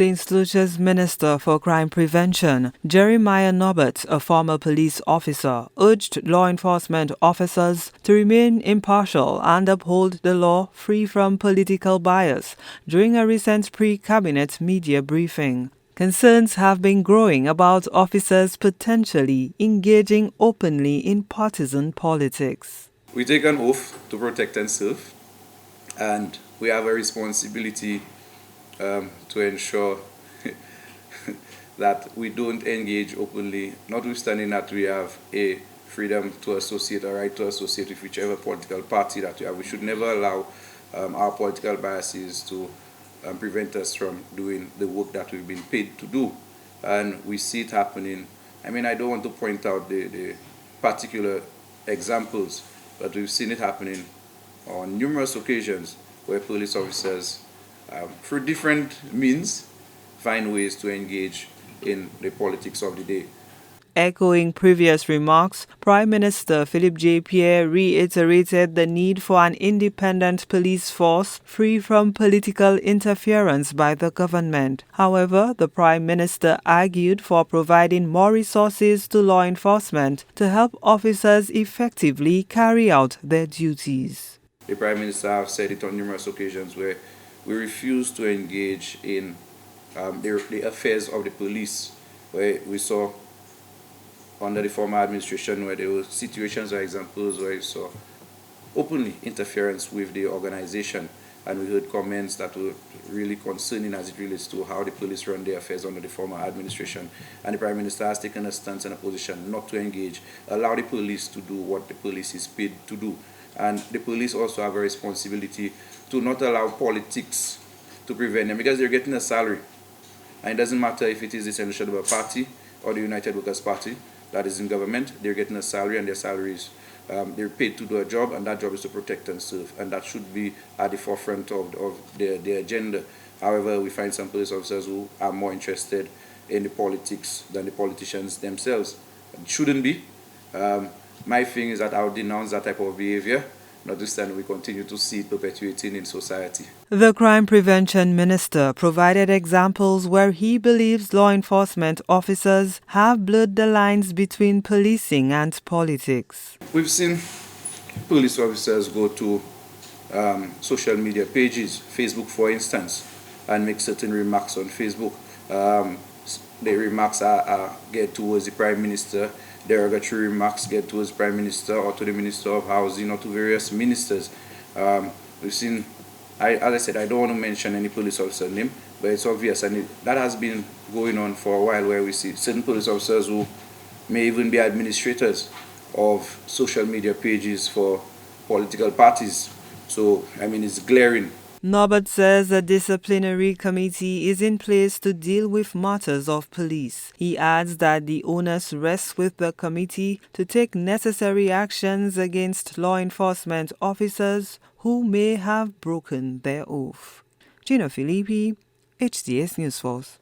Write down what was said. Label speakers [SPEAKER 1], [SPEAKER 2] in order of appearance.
[SPEAKER 1] St. Lucia's Minister for Crime Prevention, Jeremiah Norbert, a former police officer, urged law enforcement officers to remain impartial and uphold the law free from political bias during a recent pre-cabinet media briefing. Concerns have been growing about officers potentially engaging openly in partisan politics.
[SPEAKER 2] We take an oath to protect and serve, and we have a responsibility to ensure that we don't engage openly, notwithstanding that we have a freedom to associate, a right to associate with whichever political party that we have. We should never allow our political biases to prevent us from doing the work that we've been paid to do. And we see it happening. I mean, I don't want to point out the particular examples, but we've seen it happening on numerous occasions where police officers, through different means, find ways to engage in the politics of the day.
[SPEAKER 1] Echoing previous remarks, Prime Minister Philippe J. Pierre reiterated the need for an independent police force free from political interference by the government. However, the Prime Minister argued for providing more resources to law enforcement to help officers effectively carry out their duties.
[SPEAKER 2] The Prime Minister has said it on numerous occasions where we refuse to engage in the affairs of the police, where we saw under the former administration where there were situations or examples where you saw openly interference with the organization, and we heard comments that were really concerning as it relates to how the police run their affairs under the former administration. And the Prime Minister has taken a stance and a position not to engage, allow the police to do what the police is paid to do. And the police also have a responsibility to not allow politics to prevent them, because they're getting a salary. And it doesn't matter if it is the Central Labour Party or the United Workers' Party that is in government, they're getting a salary, and their salaries, they're paid to do a job, and that job is to protect and serve. And that should be at the forefront of their agenda. However, we find some police officers who are more interested in the politics than the politicians themselves. It shouldn't be. My thing is that I would denounce that type of behavior. Notwithstanding, we continue to see it perpetuating in society.
[SPEAKER 1] The Crime Prevention Minister provided examples where he believes law enforcement officers have blurred the lines between policing and politics.
[SPEAKER 2] We've seen police officers go to social media pages, Facebook for instance, and make certain remarks on Facebook. The remarks are geared towards the Prime Minister. Derogatory remarks get towards the Prime Minister or to the Minister of Housing or to various ministers. We've seen, as I said, I don't want to mention any police officer name, but it's obvious, and that has been going on for a while, where we see certain police officers who may even be administrators of social media pages for political parties. So, I mean, it's glaring.
[SPEAKER 1] Norbert says a disciplinary committee is in place to deal with matters of police. He adds that the onus rests with the committee to take necessary actions against law enforcement officers who may have broken their oath. Gina Filippi, HDS News Force.